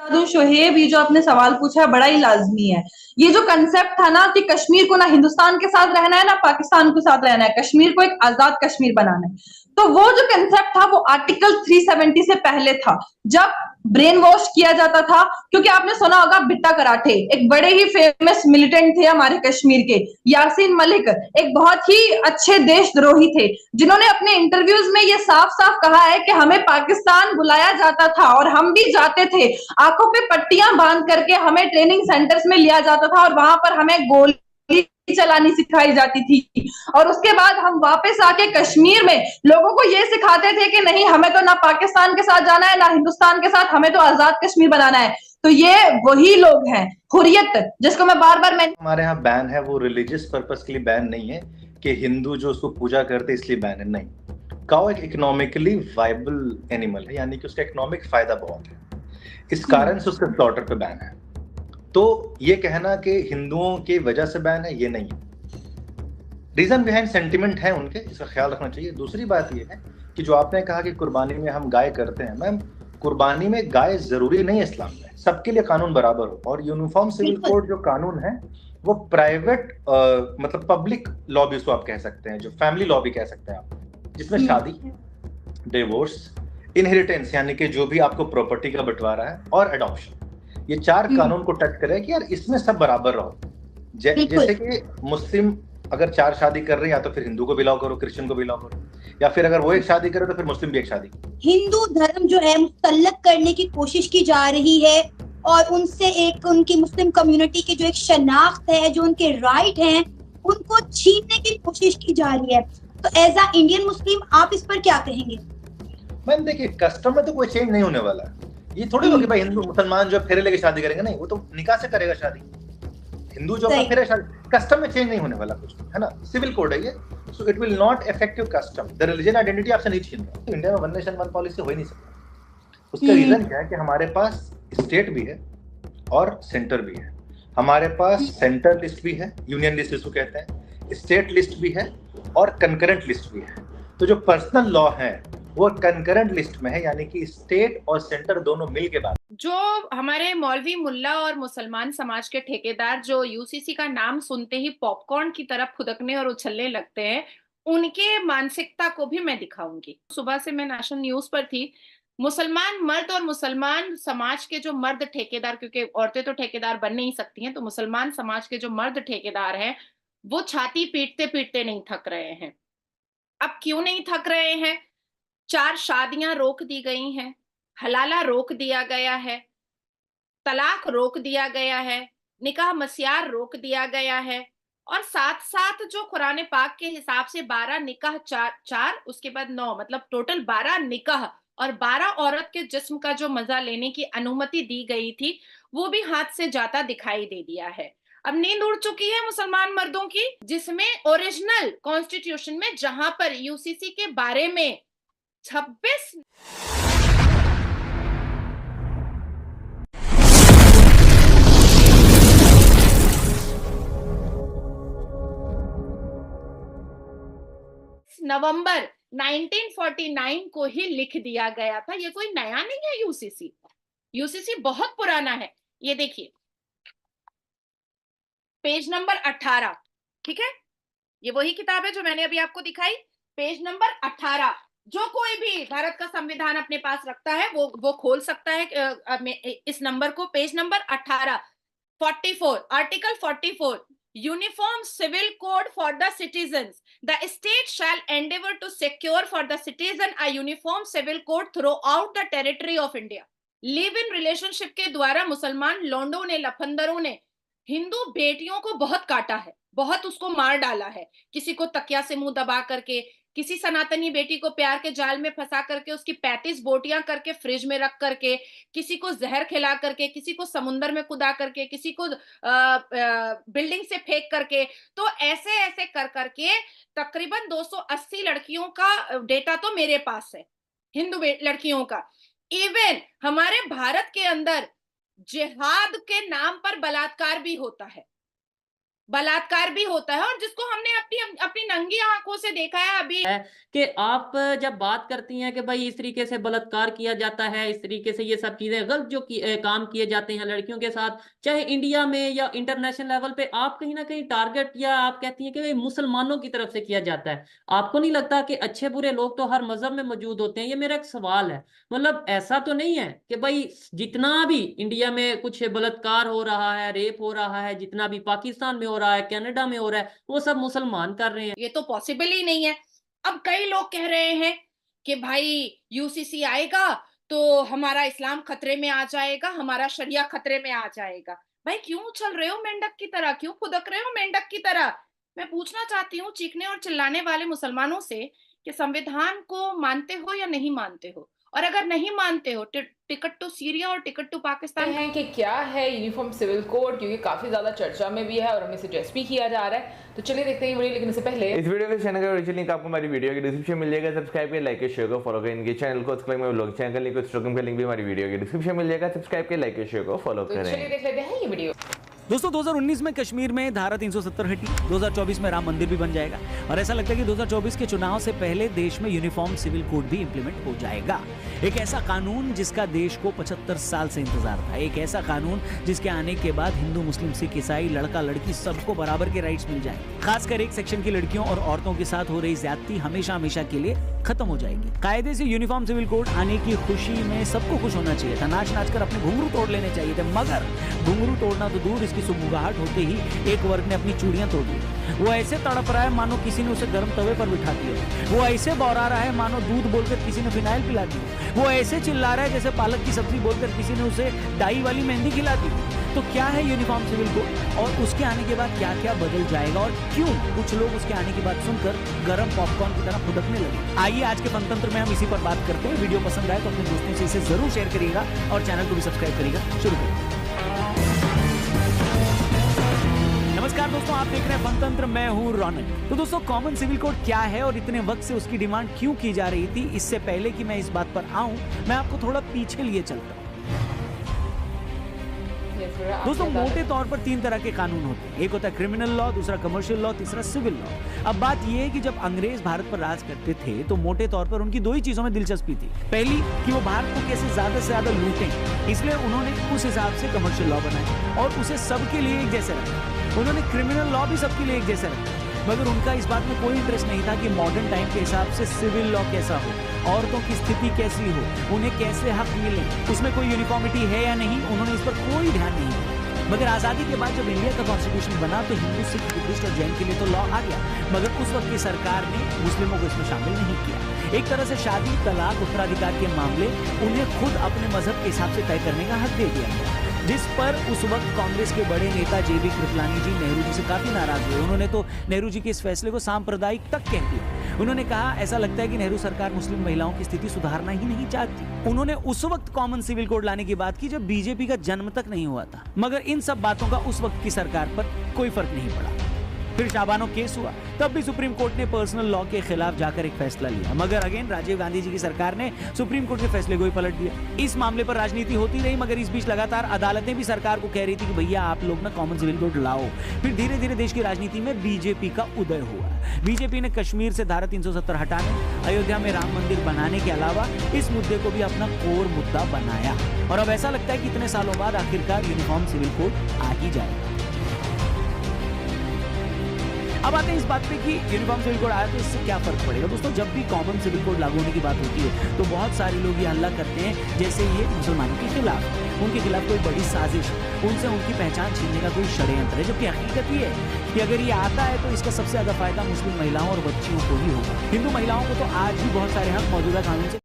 दूं शोहेब, ये जो आपने सवाल पूछा है बड़ा ही लाजमी है। ये जो कंसेप्ट था ना कि कश्मीर को ना हिंदुस्तान के साथ रहना है ना पाकिस्तान के साथ रहना है, कश्मीर को एक आजाद कश्मीर बनाना है, तो वो जो कंसेप्ट था वो आर्टिकल 370 से पहले था, जब ब्रेन वॉश किया जाता था। क्योंकि आपने सुना होगा बिट्टा कराटे, एक बड़े ही फेमस मिलिटेंट थे हमारे कश्मीर के, यासीन मलिक, एक बहुत ही अच्छे देशद्रोही थे, जिन्होंने अपने इंटरव्यूज में ये साफ साफ कहा है कि हमें पाकिस्तान बुलाया जाता था और हम भी जाते थे, आंखों पे पट्टियां बांध करके हमें ट्रेनिंग सेंटर्स में लिया जाता था और वहां पर हमें गोली चलानी सिखाई जाती थी, और उसके बाद हम वापस आके कश्मीर में लोगों को ये सिखाते थे कि नहीं, हमें तो ना पाकिस्तान के साथ जाना है ना हिंदुस्तान के साथ, हमें तो आजाद कश्मीर बनाना है। तो ये वही लोग हैं, हुर्रियत, जिसको मैं बार बार हमारे यहाँ बैन है वो रिलीजियस पर्पस के लिए बैन नहीं है कि हिंदू जो उसको पूजा करते इसलिए बैन है, नहीं। काऊ एक इकोनॉमिकली वाइबल एनिमल है, यानी कि उसका इकोनॉमिक फायदा बहुत है, इस कारण से उसके स्लॉटर पे बैन है। तो ये कहना कि हिंदुओं की वजह से बैन है, ये नहीं है। रीजन बिहाइंड सेंटिमेंट है उनके, इसका ख्याल रखना चाहिए। दूसरी बात ये है कि जो आपने कहा कि कुर्बानी में हम गाय करते हैं, मैम कुर्बानी में गाय जरूरी नहीं है इस्लाम में, सबके लिए कानून बराबर हो। और यूनिफॉर्म सिविल कोड जो कानून है वो प्राइवेट मतलब पब्लिक लॉ भी उसको आप कह सकते हैं, जो फैमिली लॉ भी कह सकते हैं आप, जिसमें शादी, डिवोर्स, इनहेरिटेंस यानी कि जो भी आपको प्रॉपर्टी का बंटवारा है, और अडॉप्शन, ये चार कानून को टच करे कि यार इसमें सब बराबर रहो। जैसे कि मुस्लिम अगर चार शादी कर रहे हैं, या तो फिर हिंदू को बिलाव करो, क्रिश्चियन को बिलाव करो, या फिर अगर वो एक शादी करे तो फिर मुस्लिम भी एक शादी। हिंदू धर्म जो है मुतल्लक करने की कोशिश की जा रही है, और उनसे एक उनकी मुस्लिम कम्युनिटी की जो एक शनाख्त है, जो उनके राइट हैं, उनको छीनने की कोशिश की जा रही है। तो एज अ इंडियन मुस्लिम आप इस पर क्या कहेंगे? मैम देखिए, कस्टम में तो कोई चेंज नहीं होने वाला है। ये थोड़ी हो कि भाई हिंदू मुसलमान जो फेरे लेके शादी करेंगे, नहीं, वो तो निकाह से करेगा शादी। हिंदू जो अपना फेरे शादी, कस्टम में चेंज नहीं होने वाला कुछ, है ना, सिविल कोड है ये, so it will not affect your custom. The religion identity आपसे नहीं छीन रहा। इंडिया में वन नेशन वन पॉलिसी हो ही नहीं सकता। उसका रीजन क्या है कि हमारे पास स्टेट भी है और सेंटर भी है। हमारे पास सेंटर लिस्ट भी है, यूनियन लिस्ट जिसको कहते हैं, स्टेट लिस्ट भी है, और कंकरेंट लिस्ट भी है। तो जो पर्सनल लॉ है वो कंकरेंट लिस्ट में है, यानी कि स्टेट और सेंटर दोनों मिल के बात। जो हमारे मौलवी मुल्ला और मुसलमान समाज के ठेकेदार जो यूसीसी का नाम सुनते ही पॉपकॉर्न की तरफ खुदकने और उछलने लगते हैं, उनके मानसिकता को भी मैं दिखाऊंगी। सुबह से मैं नेशनल न्यूज पर थी, मुसलमान मर्द और मुसलमान समाज के जो मर्द ठेकेदार, क्योंकि औरतें तो ठेकेदार बन नहीं सकती हैं, तो मुसलमान समाज के जो मर्द ठेकेदार हैं वो छाती पीटते पीटते नहीं थक रहे हैं। अब क्यों नहीं थक रहे हैं? 4 शादियां रोक दी गई हैं, हलाला रोक दिया गया है, तलाक रोक दिया गया है, निकाह मस्यार रोक दिया गया है, और साथ साथ जो कुरान पाक के हिसाब से 12 निकाह, चार उसके बाद 9, मतलब टोटल 12 निकाह और 12 औरत के जिस्म का जो मजा लेने की अनुमति दी गई थी, वो भी हाथ से जाता दिखाई दे दिया है। अब नींद उड़ चुकी है मुसलमान मर्दों की, जिसमें ओरिजिनल कॉन्स्टिट्यूशन में जहां पर यूसीसी के बारे में 26 नवंबर 1949 को ही लिख दिया गया था। ये कोई नया नहीं है यूसीसी, यूसीसी बहुत पुराना है। ये देखिए पेज नंबर 18, ठीक है, ये वही किताब है जो मैंने अभी आपको दिखाई। पेज नंबर 18, जो कोई भी भारत का संविधान अपने पास रखता है वो खोल सकता है इस नंबर को। Page number 18, 44, article 44, uniform civil code for the citizens, the state shall endeavour to secure for the citizen a uniform civil code throughout the territory of India. Live in relationship के द्वारा मुसलमान लौंडों ने, लफंदरों ने हिंदू बेटियों को बहुत काटा है, बहुत उसको मार डाला है, किसी को तकिया से मुंह दबा करके, किसी सनातनी बेटी को प्यार के जाल में फंसा करके उसकी 35 बोटियां करके फ्रिज में रख करके, किसी को जहर खिला करके, किसी को समुंदर में कुदा करके, किसी को बिल्डिंग से फेंक करके। तो ऐसे ऐसे कर करके तकरीबन 280 लड़कियों का डेटा तो मेरे पास है, हिंदू लड़कियों का। इवन हमारे भारत के अंदर जिहाद के नाम पर बलात्कार भी होता है। बलात्कार भी होता है और जिसको हमने अपनी अपनी नंगी आंखों से देखा है अभी कि आप जब बात करती हैं कि भाई इस तरीके से बलात्कार किया जाता है, इस तरीके से ये सब चीजें गलत जो काम किए जाते हैं लड़कियों के साथ, चाहे इंडिया में या इंटरनेशनल लेवल पे, आप कहीं ना कहीं टारगेट या आप कहती हैं कि भाई मुसलमानों की तरफ से किया जाता है। आपको नहीं लगता कि अच्छे बुरे लोग तो हर मजहब में मौजूद होते हैं? ये मेरा एक सवाल है। मतलब ऐसा तो नहीं है कि भाई जितना भी इंडिया में कुछ बलात्कार हो रहा है, रेप हो रहा है, जितना भी पाकिस्तान में हो रहा है, कनाडा में हो रहा है, वो सब मुसलमान कर रहे हैं? ये तो पॉसिबल ही नहीं है। अब कई लोग कह रहे हैं कि भाई यूसीसी आएगा तो हमारा इस्लाम खतरे में आ जाएगा, हमारा शरिया खतरे में आ जाएगा। भाई क्यों उछल रहे हो मेंढक की तरह, क्यों फुदक रहे हो मेंढक की तरह? मैं पूछना चाहती हूँ चीखने और चिल्लाने वाले मुसलमानों से कि संविधान को मानते हो या नहीं मानते हो, और अगर नहीं मानते हो टिकट टू सीरिया और टिकट टू पाकिस्तान हैं कि क्या है यूनिफॉर्म सिविल कोड, क्योंकि काफी ज्यादा चर्चा में भी है और हमें सजेस्ट भी किया जा रहा है। तो चलिए देखते हैं वीडियो। लेकिन इससे पहले इस वीडियो के चैनल का ओरिजिनल लिंक आपको हमारी वीडियो के डिस्क्रिप्शन में मिल जाएगा। सब्सक्राइब करें, लाइक करें, शेयर करें, फॉलो करें इनके चैनल को। उसके में व्लॉग चैनल लिंक, इंस्टाग्राम का लिंक भी हमारी वीडियो के डिस्क्रिप्शन में मिल जाएगा। सब्सक्राइब करें, लाइक करें, शेयर करें, फॉलो तो चलिए करें। देख लेते हैं ये वीडियो। दोस्तों 2019 में कश्मीर में धारा 370 हटी, 2024 में राम मंदिर भी बन जाएगा और ऐसा लगता है कि 2024 के चुनाव से पहले देश में यूनिफॉर्म सिविल कोड भी इंप्लीमेंट हो जाएगा। एक ऐसा कानून जिसका देश को 75 साल से इंतजार था, एक ऐसा कानून जिसके आने के बाद हिंदू, मुस्लिम, सिख, ईसाई, लड़का लड़की सबको बराबर के राइट्स मिल जाए। खासकर एक सेक्शन की लड़कियों और औरतों के साथ हो रही ज्यादती हमेशा हमेशा के लिए खत्म हो जाएगी। कायदे से यूनिफॉर्म सिविल कोड आने की खुशी में सबको खुश होना चाहिए था, नाच नाच कर अपने घुंघरू तोड़ लेने चाहिए थे, मगर घुंघरू तोड़ना तो दूर, इसकी सुगबुगाहट होते ही एक वर्ग ने अपनी चूड़ियां तोड़ दी। वो ऐसे तड़प रहा है मानो किसी ने उसे गर्म तवे पर बिठा दिया, वो ऐसे बौरा रहा है मानो दूध बोलकर किसी ने फिनाइल पिला दी, वो ऐसे चिल्ला रहा है जैसे पालक की सब्जी बोलकर किसी ने उसे डाई वाली मेहंदी खिला दी। तो क्या है यूनिफॉर्म सिविल कोड और उसके आने के बाद क्या क्या बदल जाएगा और क्यों कुछ लोग उसके आने की बात सुनकर गरम पॉपकॉर्न की तरह फुदकने लगे? आइए आज के पंतंत्र में हम इसी पर बात करते हैं। वीडियो पसंद आए तो अपने दोस्तों से इसे जरूर शेयर करिएगा और चैनल को भी सब्सक्राइब करिएगा। शुरू करिए। नमस्कार दोस्तों, आप देख रहे हैं पंतंत्र, मैं हूं रौनक। तो दोस्तों कॉमन सिविल कोड क्या है और इतने वक्त से उसकी डिमांड क्यों की जा रही थी? इससे पहले कि मैं इस बात पर आऊं, मैं आपको थोड़ा पीछे लिए चलता हूं। दोस्तों मोटे तौर पर 3 तरह के कानून होते हैं, एक होता है क्रिमिनल लॉ, दूसरा कमर्शियल लॉ, तीसरा सिविल लॉ। अब बात यह है कि जब अंग्रेज भारत पर राज करते थे तो मोटे तौर पर उनकी 2 ही चीजों में दिलचस्पी थी। पहली कि वो भारत को कैसे ज्यादा से ज्यादा लूटें, इसलिए उन्होंने उस हिसाब से कमर्शियल लॉ बनाए और उसे सबके लिए एक जैसे रखा। उन्होंने क्रिमिनल लॉ भी सबके लिए एक जैसे रखा, मगर उनका इस बात में कोई इंटरेस्ट नहीं था कि मॉडर्न टाइम के हिसाब से सिविल लॉ कैसा हो, औरतों की स्थिति कैसी हो, उन्हें कैसे हक मिले, उसमें कोई यूनिफॉर्मिटी है या नहीं, उन्होंने इस पर कोई ध्यान नहीं दिया। मगर आजादी के बाद जब इंडिया का कॉन्स्टिट्यूशन बना तो हिंदू, सिख, बुद्धिस्ट और जैन के लिए तो लॉ आ गया, मगर उस वक्त की सरकार ने मुस्लिमों को इसमें शामिल नहीं किया। एक तरह से शादी, तलाक, उत्तराधिकार के मामले उन्हें खुद अपने मजहब के हिसाब से तय करने का हक दे दिया गया, जिस पर उस वक्त कांग्रेस के बड़े नेता जेबी कृपलानी जी नेहरू जी से काफी नाराज हुए। उन्होंने तो नेहरू जी के इस फैसले को सांप्रदायिक तक कह दिया। उन्होंने कहा ऐसा लगता है कि नेहरू सरकार मुस्लिम महिलाओं की स्थिति सुधारना ही नहीं चाहती। उन्होंने उस वक्त कॉमन सिविल कोड लाने की बात की जब बीजेपी का जन्म तक नहीं हुआ था, मगर इन सब बातों का उस वक्त की सरकार पर कोई फर्क नहीं पड़ा। फिर शाबानो केस हुआ, तब भी सुप्रीम कोर्ट ने पर्सनल लॉ के खिलाफ जाकर एक फैसला लिया, मगर अगेन राजीव गांधी जी की सरकार ने सुप्रीम कोर्ट के फैसले को ही पलट दिया। इस मामले पर राजनीति होती रही, मगर इस बीच लगातार अदालतें भी सरकार को कह रही थी कि भैया आप लोग ना कॉमन सिविल कोड लाओ। फिर धीरे धीरे देश की राजनीति में बीजेपी का उदय हुआ। बीजेपी ने कश्मीर से धारा 370 हटाने, अयोध्या में राम मंदिर बनाने के अलावा इस मुद्दे को भी अपना कोर मुद्दा बनाया और अब ऐसा लगता है कि इतने सालों बाद आखिरकार यूनिफॉर्म सिविल कोड आ ही जाएगा। अब आते हैं इस बात पे कि यूनिफॉर्म सिविल कोड आया तो इससे क्या फर्क पड़ेगा। दोस्तों जब भी कॉमन सिविल कोड लागू होने की बात होती है तो बहुत सारे लोग ये हल्ला करते हैं जैसे ये मुसलमानों के खिलाफ, उनके खिलाफ कोई बड़ी साजिश, उनसे उनकी पहचान छीनने का कोई षड्यंत्र है, जबकि हकीकत ये है कि अगर ये आता है तो इसका सबसे ज्यादा फायदा मुस्लिम महिलाओं और बच्चियों को ही होगा। हिंदू महिलाओं को तो आज भी बहुत सारे हक मौजूदा कानून से